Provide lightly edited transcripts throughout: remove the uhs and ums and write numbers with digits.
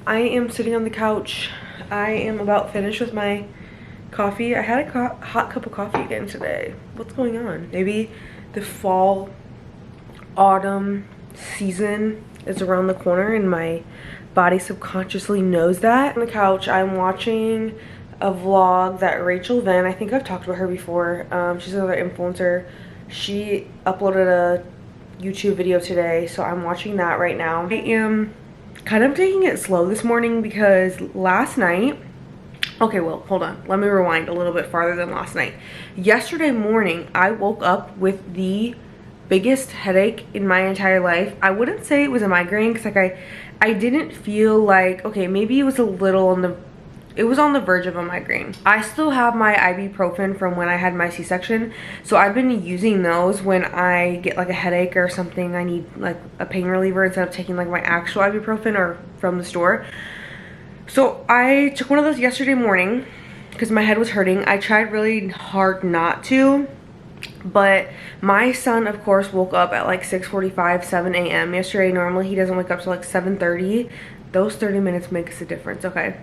I am sitting on the couch. I am about finished with my coffee. I had a hot cup of coffee again today. What's going on? Maybe the fall, autumn season is around the corner and my body subconsciously knows that. On the couch, I'm watching a vlog that Rachel Venn, I think I've talked about her before. She's another influencer. She uploaded a YouTube video today, so I'm watching that right now. I am kind of taking it slow this morning because last night, okay, well, hold on, let me rewind a little bit farther than last night. Yesterday morning, I woke up with the biggest headache in my entire life. I wouldn't say it was a migraine because like I didn't feel like, okay, maybe it was a little on the, it was on the verge of a migraine. I still have my ibuprofen from when I had my C-section, so I've been using those when I get like a headache or something. I need like a pain reliever instead of taking like my actual ibuprofen or from the store. So I took one of those yesterday morning because my head was hurting. I tried really hard not to, but my son of course woke up at like 6:45, 7 a.m. yesterday. Normally he doesn't wake up till like 7:30. Those 30 minutes makes a difference, okay?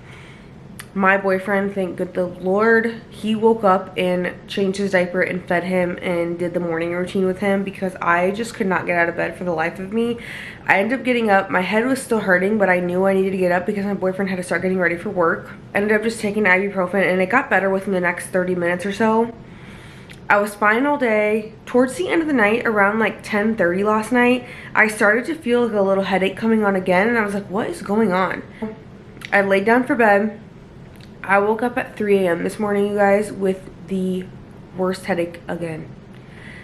My boyfriend, thank good the Lord, he woke up and changed his diaper and fed him and did the morning routine with him because I just could not get out of bed for the life of me. I ended up getting up. My head was still hurting, but I knew I needed to get up because my boyfriend had to start getting ready for work. I ended up just taking ibuprofen and it got better within the next 30 minutes or so. I was fine all day. Towards the end of the night, around like 10:30 last night, I started to feel like a little headache coming on again, and I was like, what is going on? I laid down for bed. I woke up at 3 a.m. this morning, you guys, with the worst headache again.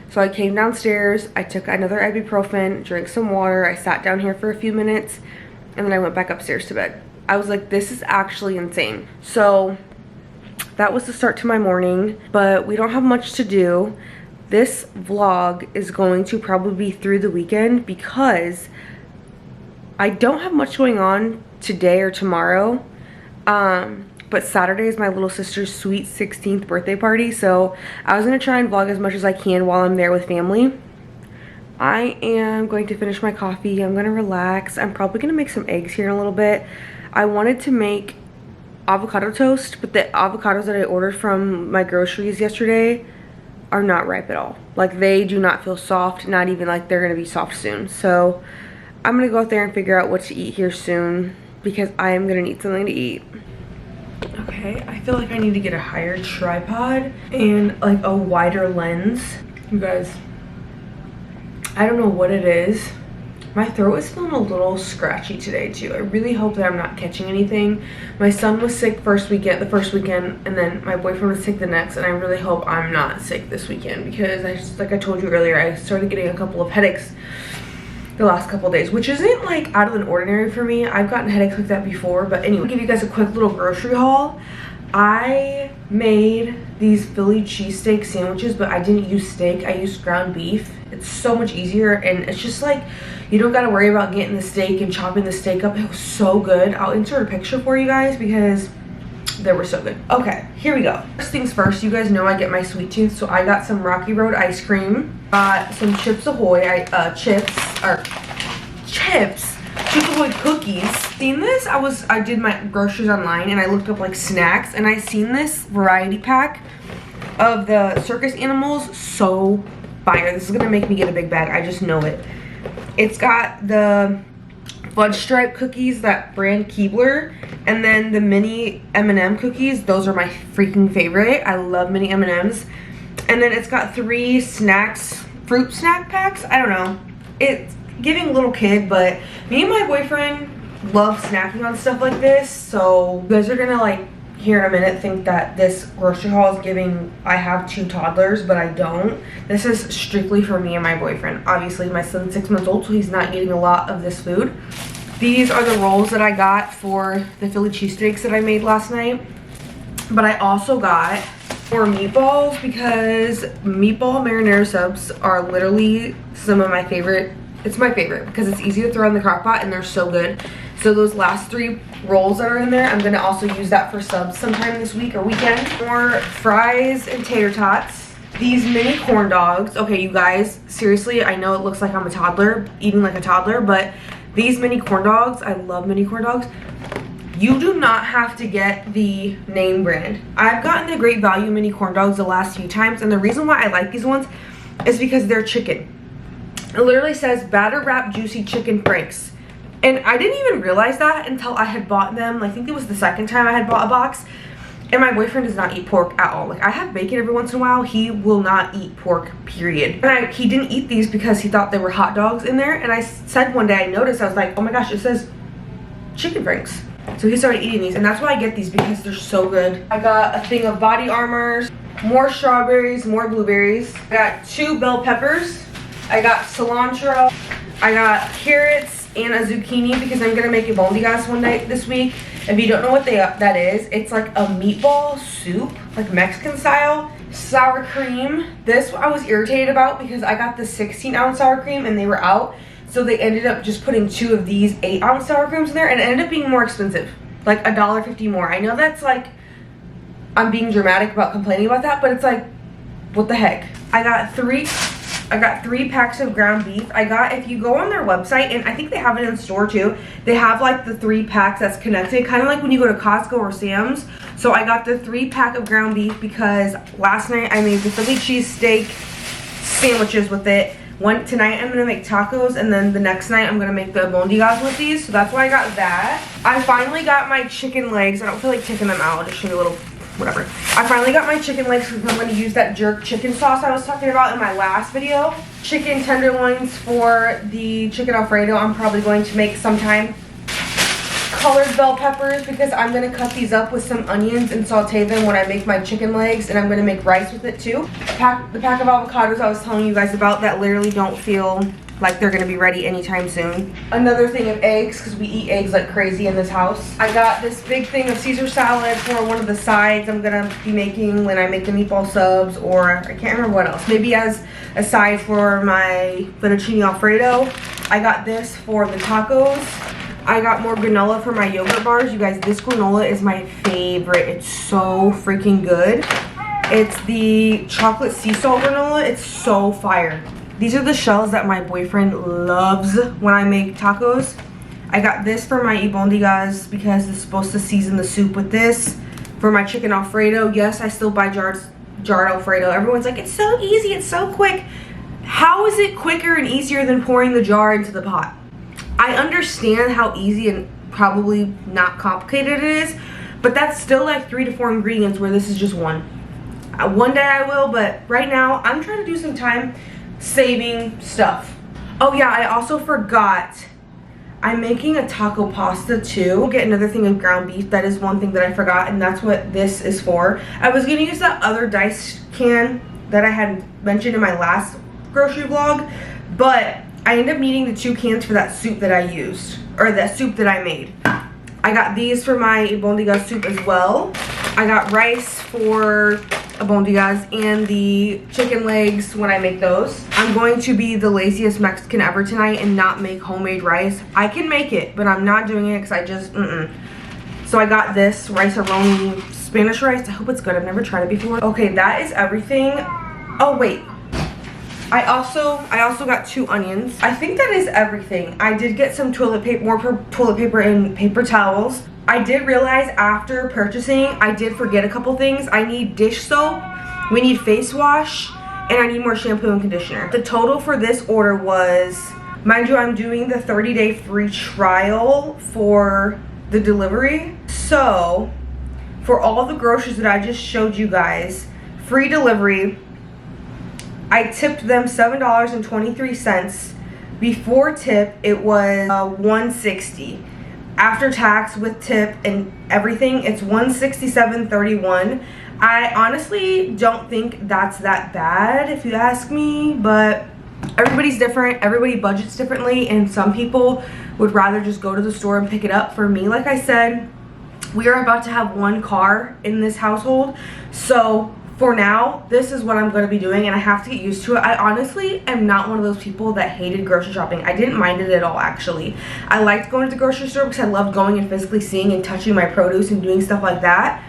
So I came downstairs, I took another ibuprofen, drank some water, I sat down here for a few minutes, and then I went back upstairs to bed. I was like, this is actually insane. So that was the start to my morning, but we don't have much to do. This vlog is going to probably be through the weekend because I don't have much going on today or tomorrow. But Saturday is my little sister's sweet 16th birthday party, so I was gonna try and vlog as much as I can while I'm there with family. I am going to finish my coffee. I'm gonna relax. I'm probably gonna make some eggs here in a little bit. I wanted to make avocado toast, but the avocados that I ordered from my groceries yesterday are not ripe at all. Like, they do not feel soft, not even like they're gonna be soft soon. So I'm gonna go out there and figure out what to eat here soon because I am gonna need something to eat. Okay, I feel like I need to get a higher tripod and like a wider lens. You guys, I don't know what it is. My throat is feeling a little scratchy today too. I really hope that I'm not catching anything. My son was sick the first weekend, and then my boyfriend was sick the next, and I really hope I'm not sick this weekend because like I told you earlier, I started getting a couple of headaches the last couple days, which isn't like out of the ordinary for me. I've gotten headaches like that before, but anyway, I'll give you guys a quick little grocery haul. I made these Philly cheesesteak sandwiches, but I didn't use steak. I used ground beef. It's so much easier, and it's just like you don't got to worry about getting the steak and chopping the steak up. It was so good. I'll insert a picture for you guys because they were so good. Okay, here we go. First things first, you guys know I get my sweet tooth, so I got some Rocky Road ice cream, got some Chips Ahoy Chips Ahoy cookies. Seen this? I did my groceries online and I looked up like snacks, and I seen this variety pack of the circus animals. So fire. This is gonna make me get a big bag. I just know it. It's got the fudge stripe cookies, that brand Keebler, and then the mini M&M cookies. Those are my freaking favorite. I love mini M&Ms. And then it's got 3 snacks, fruit snack packs. I don't know. It's giving little kid, but me and my boyfriend love snacking on stuff like this. So you guys are gonna like here in a minute think that this grocery haul is giving I have 2 toddlers, but I don't. This is strictly for me and my boyfriend. Obviously my son's 6 months old, so he's not getting a lot of this food. These are the rolls that I got for the Philly cheesesteaks that I made last night, but I also got 4 meatballs because meatball marinara subs are literally some of my favorite. It's my favorite because it's easy to throw in the crock pot and they're so good. So those last 3 rolls that are in there, I'm gonna also use that for subs sometime this week or weekend. More fries and tater tots. These mini corn dogs. Okay, you guys, seriously, I know it looks like I'm a toddler, eating like a toddler, but these mini corn dogs, I love mini corn dogs. You do not have to get the name brand. I've gotten the Great Value mini corn dogs the last few times, and the reason why I like these ones is because they're chicken. It literally says batter wrap juicy chicken franks. And I didn't even realize that until I had bought them. I think it was the second time I had bought a box. And my boyfriend does not eat pork at all. Like, I have bacon every once in a while. He will not eat pork, period. And he didn't eat these because he thought there were hot dogs in there. And I said one day, I noticed, I was like, oh my gosh, it says chicken franks. So he started eating these, and that's why I get these, because they're so good. I got a thing of body armors, more strawberries, more blueberries. I got 2 bell peppers. I got cilantro. I got carrots and a zucchini because I'm gonna make albondigas one night this week. If you don't know what that is, it's like a meatball soup, like Mexican style. Sour cream. This I was irritated about because I got the 16-ounce sour cream and they were out. So they ended up just putting 2 of these 8-ounce sour creams in there, and it ended up being more expensive, like $1.50 more. I know that's like, I'm being dramatic about complaining about that, but it's like, what the heck? I got 3 packs of ground beef. If you go on their website, and I think they have it in store too, they have like the 3 packs that's connected, kind of like when you go to Costco or Sam's. So I got the 3-pack of ground beef because last night I made the Philly cheesesteak sandwiches with it. Tonight I'm gonna make tacos, and then the next night I'm gonna make the albondigas with these. So that's why I got that. I finally got my chicken legs. I don't feel like taking them out. I'll just show you a little, whatever. I finally got my chicken legs because I'm gonna use that jerk chicken sauce I was talking about in my last video. Chicken tenderloins for the chicken Alfredo I'm probably going to make sometime. Colored bell peppers because I'm gonna cut these up with some onions and saute them when I make my chicken legs, and I'm gonna make rice with it too. The pack of avocados I was telling you guys about that literally don't feel like they're gonna be ready anytime soon. Another thing of eggs because we eat eggs like crazy in this house. I got this big thing of Caesar salad for one of the sides I'm gonna be making when I make the meatball subs, or I can't remember what else. Maybe as a side for my fettuccine Alfredo. I got this for the tacos. I got more granola for my yogurt bars. You guys, this granola is my favorite. It's so freaking good. It's the chocolate sea salt granola. It's so fire. These are the shells that my boyfriend loves when I make tacos. I got this for my albondigas because it's supposed to season the soup with this. For my chicken Alfredo, yes, I still buy jarred Alfredo. Everyone's like, it's so easy, it's so quick. How is it quicker and easier than pouring the jar into the pot? I understand how easy and probably not complicated it is, but that's still like 3 to 4 ingredients where this is just one. One day I will, but right now I'm trying to do some time saving stuff. Oh yeah, I also forgot. I'm making a taco pasta too. We'll get another thing of ground beef. That is one thing that I forgot, and that's what this is for. I was gonna use that other dice can that I had mentioned in my last grocery vlog, but I ended up needing the 2 cans for that soup that I used, or that soup that I made. I got these for my albondigas soup as well. I got rice for albondigas and the chicken legs when I make those. I'm going to be the laziest Mexican ever tonight and not make homemade rice. I can make it, but I'm not doing it because I just, So I got this rice-a-roni Spanish rice. I hope it's good. I've never tried it before. Okay, that is everything. Oh, wait. I also got 2 onions. I think that is everything. I did get some toilet paper, more toilet paper and paper towels. I did realize after purchasing, I did forget a couple things. I need dish soap, we need face wash, and I need more shampoo and conditioner. The total for this order was, mind you, I'm doing the 30-day free trial for the delivery. So, for all the groceries that I just showed you guys, free delivery, I tipped them $7.23. Before tip, it was $160. After tax with tip and everything, it's $167.31. I honestly don't think that's that bad if you ask me, but everybody's different. Everybody budgets differently, and some people would rather just go to the store and pick it up. For me, like I said, we are about to have 1 car in this household, so for now, this is what I'm going to be doing, and I have to get used to it. I honestly am not one of those people that hated grocery shopping. I didn't mind it at all, actually. I liked going to the grocery store because I loved going and physically seeing and touching my produce and doing stuff like that.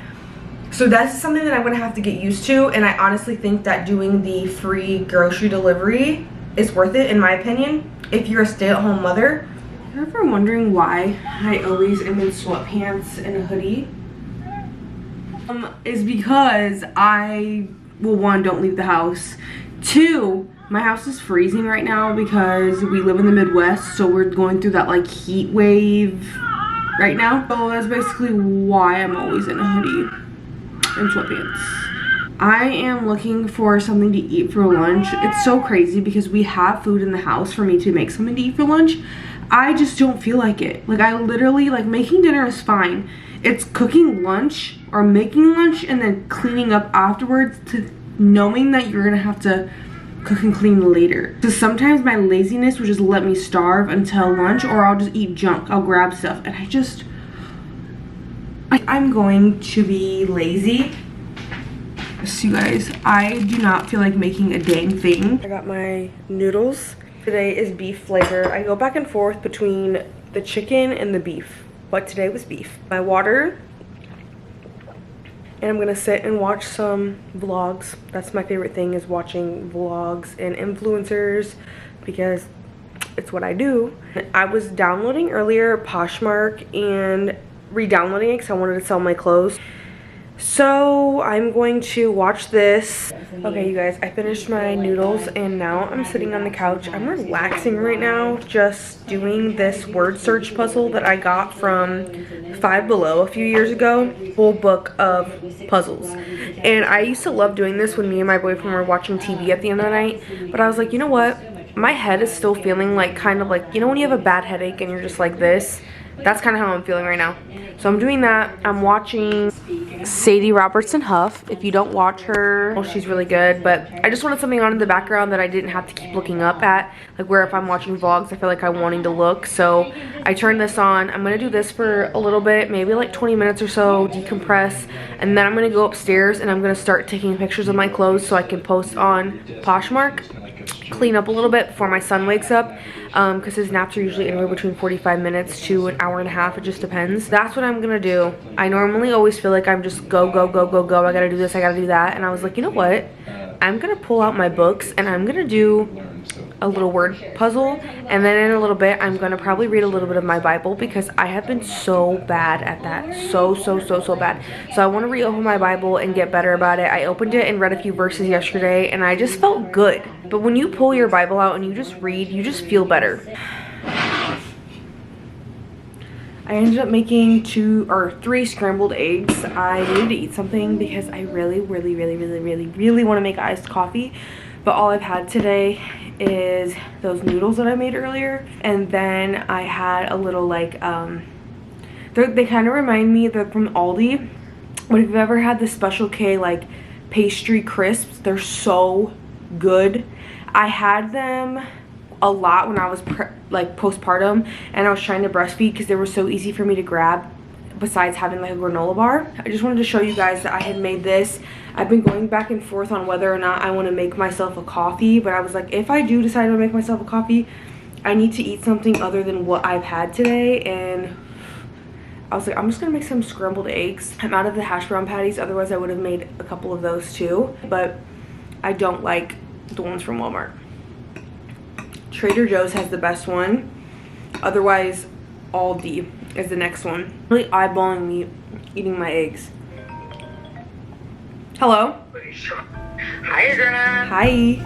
So that's something that I'm going to have to get used to, and I honestly think that doing the free grocery delivery is worth it, in my opinion. If you're a stay-at-home mother, You're ever wondering why I always am in sweatpants and a hoodie? Is because I, well, one, don't leave the house. Two, my house is freezing right now because we live in the Midwest, so we're going through that like heat wave right now. So that's basically why I'm always in a hoodie and sweatpants. I am looking for something to eat for lunch. It's so crazy because we have food in the house for me to make something to eat for lunch. I just don't feel like it. Like, I literally, like, making dinner is fine. It's cooking lunch or making lunch and then cleaning up afterwards, to knowing that you're gonna have to cook and clean later. So sometimes my laziness will just let me starve until lunch, or I'll just eat junk. I'll grab stuff and I'm going to be lazy. So you guys, I do not feel like making a dang thing. I got my noodles. Today is beef flavor. I go back and forth between the chicken and the beef, but today was beef. My water, and I'm gonna sit and watch some vlogs. That's my favorite thing, is watching vlogs and influencers, because it's what I do. I was downloading earlier Poshmark and re-downloading it because I wanted to sell my clothes. So I'm going to watch this. Okay, you guys, I finished my noodles and now I'm sitting on the couch. I'm relaxing right now, just doing this word search puzzle that I got from Five Below a few years ago. Full book of puzzles. And I used to love doing this when me and my boyfriend were watching TV at the end of the night. But I was like, you know what? My head is still feeling like, kind of like, you know when you have a bad headache and you're just like this? That's kind of how I'm feeling right now. So I'm doing that. I'm watching Sadie Robertson Huff. If you don't watch her, well, she's really good. But I just wanted something on in the background that I didn't have to keep looking up at. Like, where if I'm watching vlogs, I feel like I'm wanting to look. So I turned this on. I'm going to do this for a little bit, maybe like 20 minutes or so, decompress. And then I'm going to go upstairs and I'm going to start taking pictures of my clothes so I can post on Poshmark. Clean up a little bit before my son wakes up, because his naps are usually anywhere between 45 minutes to an hour and a half. It just depends. That's what I'm gonna do. I normally always feel like I'm just go, go, go, go, go. I gotta do this, I gotta do that. And I was like, you know what? I'm gonna pull out my books and I'm gonna do a little word puzzle, and then in a little bit I'm gonna probably read a little bit of my Bible, because I have been so bad at that. So bad. So I want to reopen my Bible and get better about it. I opened it and read a few verses yesterday and I just felt good. But when you pull your Bible out and you just read, you just feel better. I ended up making 2 or 3 scrambled eggs. I needed to eat something because I really want to make iced coffee. But all I've had today is those noodles that I made earlier. And then I had a little, like, they kind of remind me, they're from Aldi. But if you've ever had the Special K, like, pastry crisps, they're so good. I had them a lot when I was postpartum and I was trying to breastfeed, because they were so easy for me to grab, besides having like a granola bar. I just wanted to show you guys that I had made this. I've been going back and forth on whether or not I want to make myself a coffee, but I was like, if I do decide to make myself a coffee, I need to eat something other than what I've had today. And I was like, I'm just gonna make some scrambled eggs. I'm out of the hash brown patties, otherwise I would have made a couple of those too, but I don't like the ones from Walmart. Trader Joe's has the best one. Otherwise, Aldi is the next one. Really eyeballing me eating my eggs. Hello? Hi, Adriana. Hi.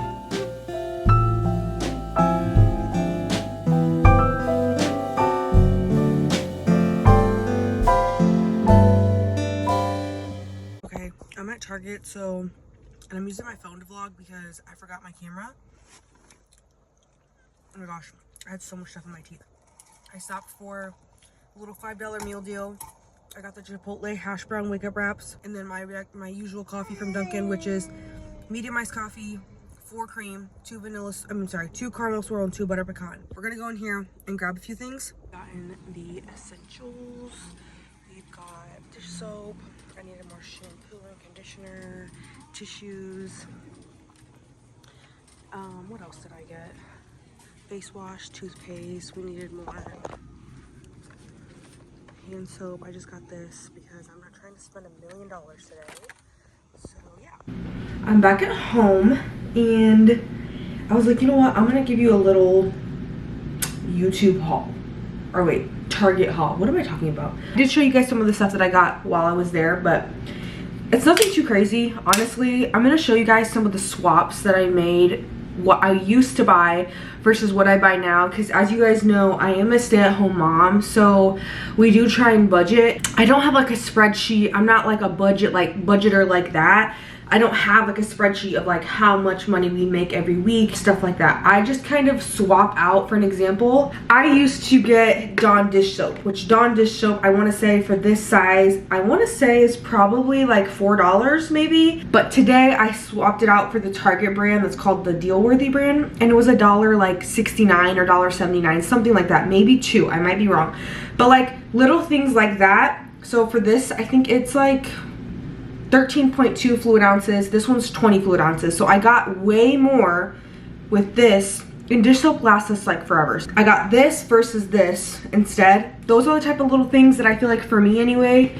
Okay, I'm at Target, and I'm using my phone to vlog because I forgot my camera. Oh my gosh, I had so much stuff in my teeth. I stopped for a little $5 meal deal. I got the Chipotle hash brown wake up wraps, and then my usual coffee from Dunkin', which is medium iced coffee, 4 cream, 2 caramel swirl, and 2 butter pecan. We're gonna go in here and grab a few things. Gotten the essentials. We've got dish soap. I needed more shampoo and conditioner, tissues. What else did I get? Face wash, toothpaste. We needed more. Hand soap. I just got this because I'm not trying to spend $1 million today. So yeah. I'm back at home and I was like, you know what? I'm gonna give you a little YouTube haul. or wait, Target haul. What am I talking about? I did show you guys some of the stuff that I got while I was there, but it's nothing too crazy. Honestly, I'm gonna show you guys some of the swaps that I made, what I used to buy versus what I buy now, because as you guys know, I am a stay-at-home mom, so we do try and budget. I don't have like a spreadsheet. I'm not like a budgeter like that. I don't have like a spreadsheet of like how much money we make every week, stuff like that. I just kind of swap out. For an example, I used to get Dawn dish soap, which Dawn dish soap, I want to say for this size, I want to say is probably like $4 maybe. But today I swapped it out for the Target brand that's called the Deal Worthy brand, and it was $1.69 or $1.79, something like that, maybe $2. I might be wrong, but like little things like that. So for this, I think it's like 13.2 fluid ounces. This one's 20 fluid ounces. So I got way more with this, and dish soap lasts us like forever. I got this versus this instead. Those are the type of little things that I feel like, for me anyway,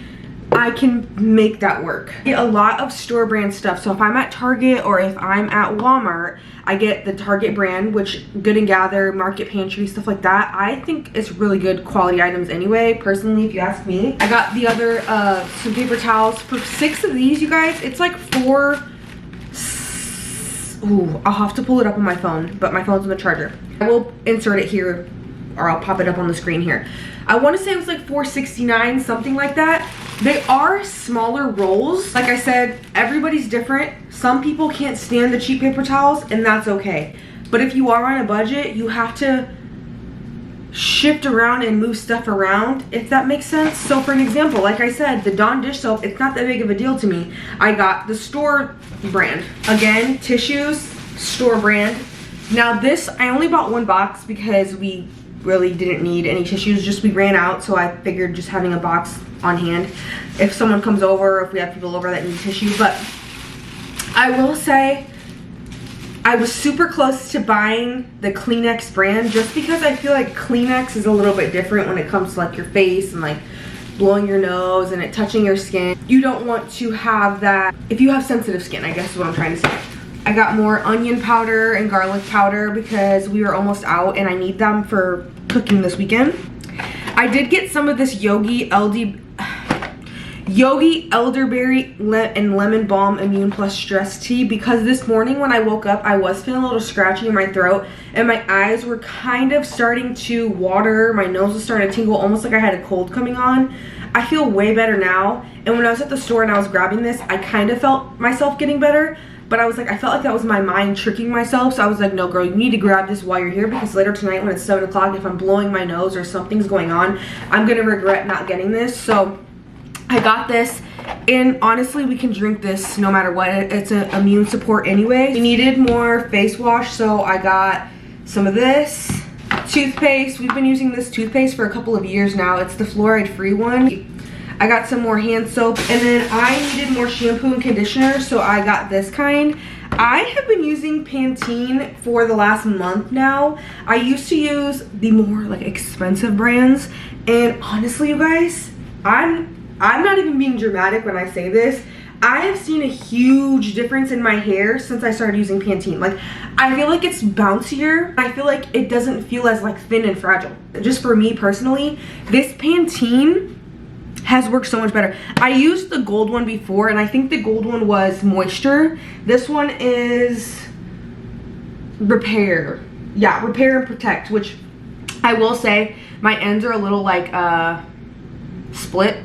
I can make that work. I get a lot of store brand stuff. So if I'm at Target or if I'm at Walmart, I get the Target brand, which Good and Gather, Market Pantry, stuff like that. I think it's really good quality items anyway, personally, if you ask me. I got the other, some paper towels. For 6 of these, you guys, it's like ooh, I'll have to pull it up on my phone, but my phone's on the charger. I will insert it here, or I'll pop it up on the screen here. I want to say it was like $4.69, something like that. They are smaller rolls. Like I said, everybody's different. Some people can't stand the cheap paper towels, and that's okay. But if you are on a budget, you have to shift around and move stuff around, if that makes sense. So for an example, like I said, the Dawn dish soap, it's not that big of a deal to me. I got the store brand. Again, tissues, store brand. Now this, I only bought 1 box because we really didn't need any tissues, just we ran out, so I figured just having a box on hand if someone comes over, if we have people over that need tissues. But I will say I was super close to buying the Kleenex brand, just because I feel like Kleenex is a little bit different when it comes to like your face and like blowing your nose and it touching your skin. You don't want to have that if you have sensitive skin, I guess is what I'm trying to say. I got more onion powder and garlic powder because we were almost out and I need them for cooking this weekend. I did get some of this Yogi elderberry and lemon balm immune plus stress tea, because this morning when I woke up, I was feeling a little scratchy in my throat and my eyes were kind of starting to water. My nose was starting to tingle, almost like I had a cold coming on. I feel way better now. And when I was at the store and I was grabbing this, I kind of felt myself getting better. But I was like, I felt like that was my mind tricking myself. So I was like, no girl, you need to grab this while you're here, because later tonight when it's 7 o'clock, if I'm blowing my nose or something's going on, I'm gonna regret not getting this. So I got this, and honestly, we can drink this no matter what. It's an immune support anyway. We needed more face wash, so I got some of this. Toothpaste, we've been using this toothpaste for a couple of years now. It's the fluoride-free one. I got some more hand soap, and then I needed more shampoo and conditioner, so I got this kind. I have been using Pantene for the last month now. I used to use the more like expensive brands, and honestly, you guys, I'm not even being dramatic when I say this. I have seen a huge difference in my hair since I started using Pantene. Like, I feel like it's bouncier. I feel like it doesn't feel as like thin and fragile. Just for me personally, this Pantene has worked so much better. I used the gold one before, and I think the gold one was moisture. This one is repair. Yeah, repair and protect, which I will say my ends are a little like split.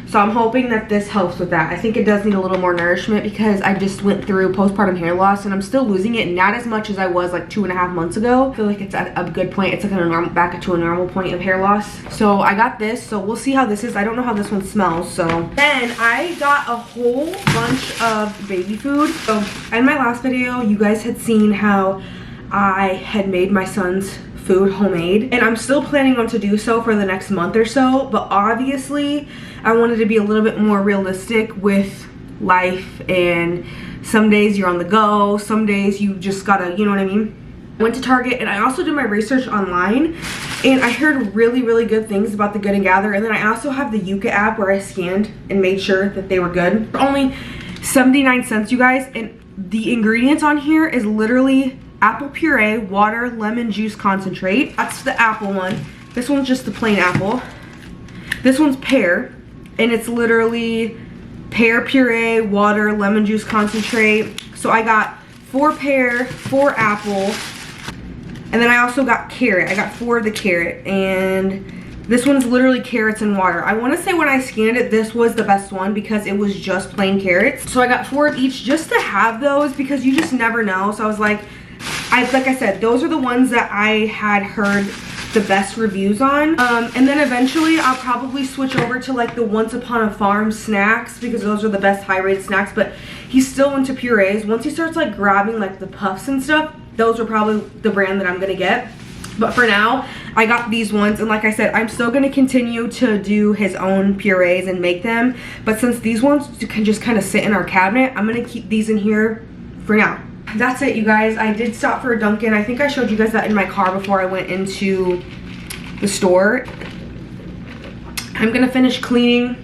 So I'm hoping that this helps with that. I think it does need a little more nourishment because I just went through postpartum hair loss and I'm still losing it, not as much as I was like 2.5 months ago. I feel like it's at a good point. It's like back to a normal point of hair loss. So I got this, so we'll see how this is. I don't know how this one smells. So then I got a whole bunch of baby food. So in my last video, you guys had seen how I had made my son's food homemade, and I'm still planning on to do so for the next month or so, but obviously I wanted to be a little bit more realistic with life, and some days you're on the go, some days you just gotta, you know what I mean? I went to Target, and I also did my research online, and I heard really good things about the Good and Gather, and then I also have the Yuka app where I scanned and made sure that they were good. For only 79 cents, you guys, and the ingredients on here is literally apple puree, water, lemon juice concentrate. That's the apple one. This one's just the plain apple. This one's pear, and it's literally pear puree, water, lemon juice concentrate. So I got 4 pear, 4 apple, and then I also got carrot. I got 4 of the carrot, and this one's literally carrots and water. I want to say when I scanned it, this was the best one because it was just plain carrots. So I got 4 of each just to have those because you just never know. So I was like I said, those are the ones that I had heard the best reviews on. And then eventually I'll probably switch over to like the Once Upon a Farm snacks because those are the best high-rated snacks. But he's still into purees. Once he starts like grabbing like the puffs and stuff, those are probably the brand that I'm gonna get. But for now, I got these ones, and like I said, I'm still gonna continue to do his own purees and make them. But since these ones can just kind of sit in our cabinet, I'm gonna keep these in here for now. That's it, you guys. I did stop for a Dunkin'. I think I showed you guys that in my car before I went into the store. I'm gonna finish cleaning,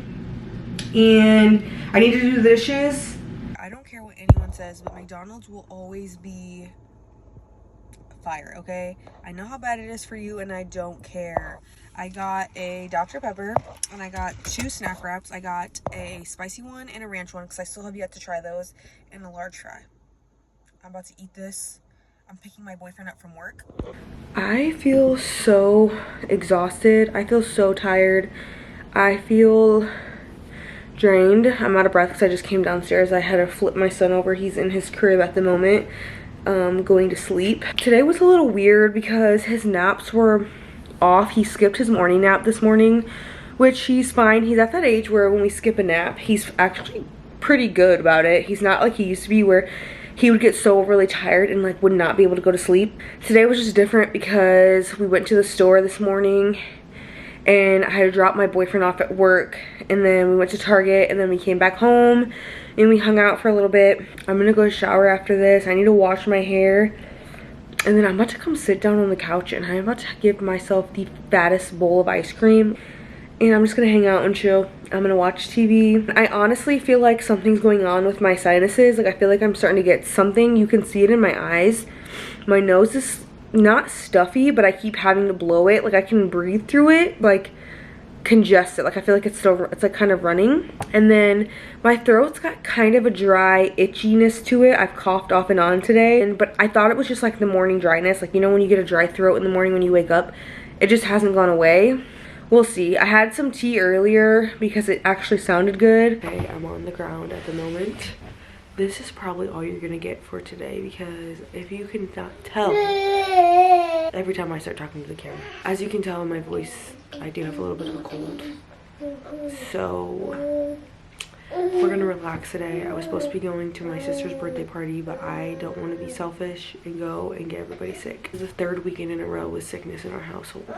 and I need to do the dishes. I don't care what anyone says, but McDonald's will always be fire, okay? I know how bad it is for you, and I don't care. I got a Dr. Pepper, and I got 2 snack wraps. I got a spicy one and a ranch one because I still have yet to try those, and a large fry. I'm about to eat this. I'm picking my boyfriend up from work. I feel so exhausted. I feel so tired. I feel drained. I'm out of breath because I just came downstairs. I had to flip my son over. He's in his crib at the moment, going to sleep. Today was a little weird because his naps were off. He skipped his morning nap this morning, which he's fine. He's at that age where when we skip a nap, he's actually pretty good about it. He's not like he used to be where he would get so overly tired and like would not be able to go to sleep. Today was just different because we went to the store this morning and I had to drop my boyfriend off at work, and then we went to Target, and then we came back home and we hung out for a little bit. I'm gonna go shower after this. I need to wash my hair, and then I'm about to come sit down on the couch and I'm about to give myself the fattest bowl of ice cream, and I'm just gonna hang out and chill. I'm gonna watch TV. I honestly feel like something's going on with my sinuses. Like I feel like I'm starting to get something. You can see it in my eyes. My nose is not stuffy, but I keep having to blow it. Like I can breathe through it, like congested. Like I feel like it's like kind of running. And then my throat's got kind of a dry itchiness to it. I've coughed off and on today, but I thought it was just like the morning dryness. Like, you know, when you get a dry throat in the morning when you wake up, it just hasn't gone away. We'll see. I had some tea earlier because it actually sounded good. Okay, I'm on the ground at the moment. This is probably all you're gonna get for today because if you can not tell, every time I start talking to the camera, as you can tell in my voice, I do have a little bit of a cold. So we're gonna relax today. I was supposed to be going to my sister's birthday party, but I don't want to be selfish and go and get everybody sick. It's the 3rd weekend in a row with sickness in our household.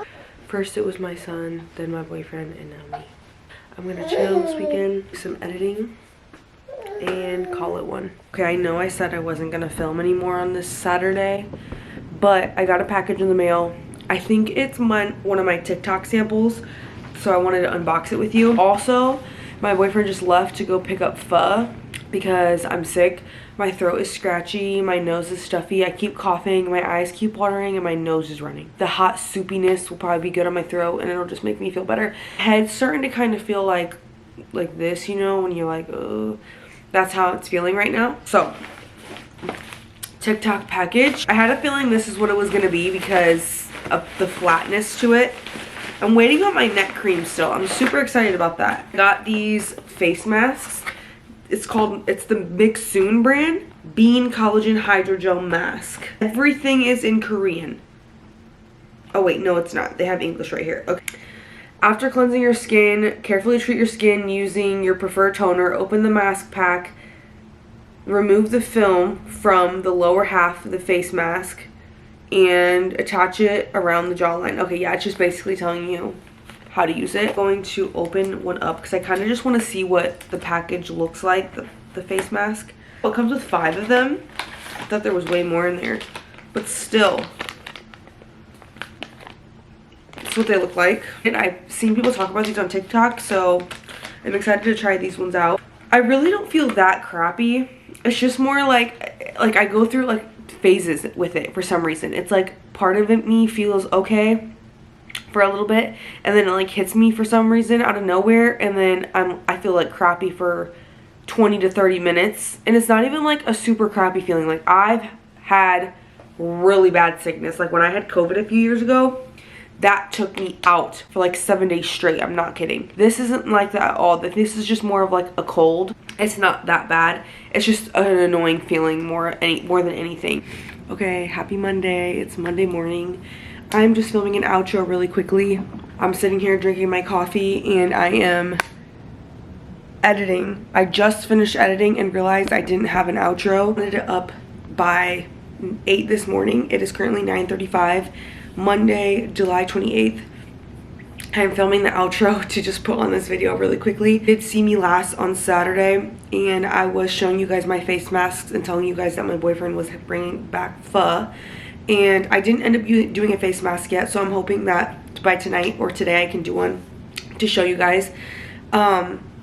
First it was my son, then my boyfriend, and now me. I'm gonna chill this weekend, do some editing, and call it one. Okay, I know I said I wasn't gonna film anymore on this Saturday, but I got a package in the mail. I think it's one of my TikTok samples, so I wanted to unbox it with you. Also, my boyfriend just left to go pick up pho because I'm sick. My throat is scratchy, my nose is stuffy, I keep coughing, my eyes keep watering, and my nose is running. The hot soupiness will probably be good on my throat, and it'll just make me feel better. Head's starting to kind of feel like this, you know, when you're like, oh. That's how it's feeling right now. So, TikTok package. I had a feeling this is what it was gonna be because of the flatness to it. I'm waiting on my neck cream still. I'm super excited about that. I got these face masks. It's the Mixsoon brand Bean Collagen Hydrogel Mask. Everything is in Korean. Oh wait, no it's not. They have English right here. Okay. After cleansing your skin, carefully treat your skin using your preferred toner. Open the mask pack. Remove the film from the lower half of the face mask and attach it around the jawline. Okay, yeah, it's just basically telling you how to use it. I'm going to open one up because I kind of just want to see what the package looks like, the face mask. Well, it comes with 5 of them. I thought there was way more in there, but still, that's what they look like. And I've seen people talk about these on TikTok, so I'm excited to try these ones out. I really don't feel that crappy. It's just more like I go through like phases with it for some reason. It's like part of me feels okay for a little bit, and then it like hits me for some reason out of nowhere, and then I feel like crappy for 20 to 30 minutes. And it's not even like a super crappy feeling. Like, I've had really bad sickness. Like when I had COVID a few years ago, that took me out for like 7 days straight. I'm not kidding. This isn't like that at all. This is just more of like a cold. It's not that bad. It's just an annoying feeling more than anything. Okay, happy Monday. It's Monday morning. I'm just filming an outro really quickly. I'm sitting here drinking my coffee and I am editing. I just finished editing and realized I didn't have an outro. I ended it up by 8 this morning. It is currently 9:35. Monday, July 28th. I'm filming the outro to just put on this video really quickly. You did see me last on Saturday, and I was showing you guys my face masks and telling you guys that my boyfriend was bringing back pho. And I didn't end up doing a face mask yet, so I'm hoping that by tonight or today I can do one to show you guys.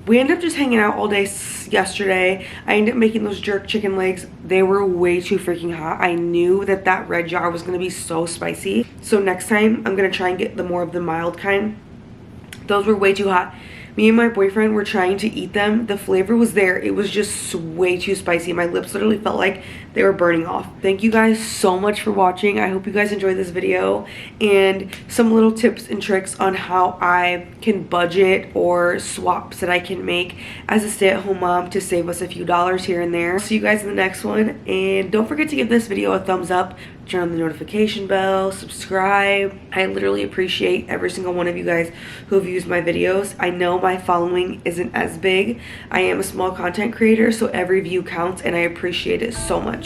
We ended up just hanging out all day yesterday. I ended up making those jerk chicken legs. They were way too freaking hot. I knew that that red jar was gonna be so spicy. So next time I'm gonna try and get the more of the mild kind. Those were way too hot. Me and my boyfriend were trying to eat them. The flavor was there. It was just way too spicy. My lips literally felt like they were burning off. Thank you guys so much for watching. I hope you guys enjoyed this video and some little tips and tricks on how I can budget or swaps that I can make as a stay-at-home mom to save us a few dollars here and there. See you guys in the next one, and don't forget to give this video a thumbs up, turn on the notification bell, subscribe. I literally appreciate every single one of you guys who have used my videos. I know my following isn't as big. I am a small content creator, so every view counts, and I appreciate it so much.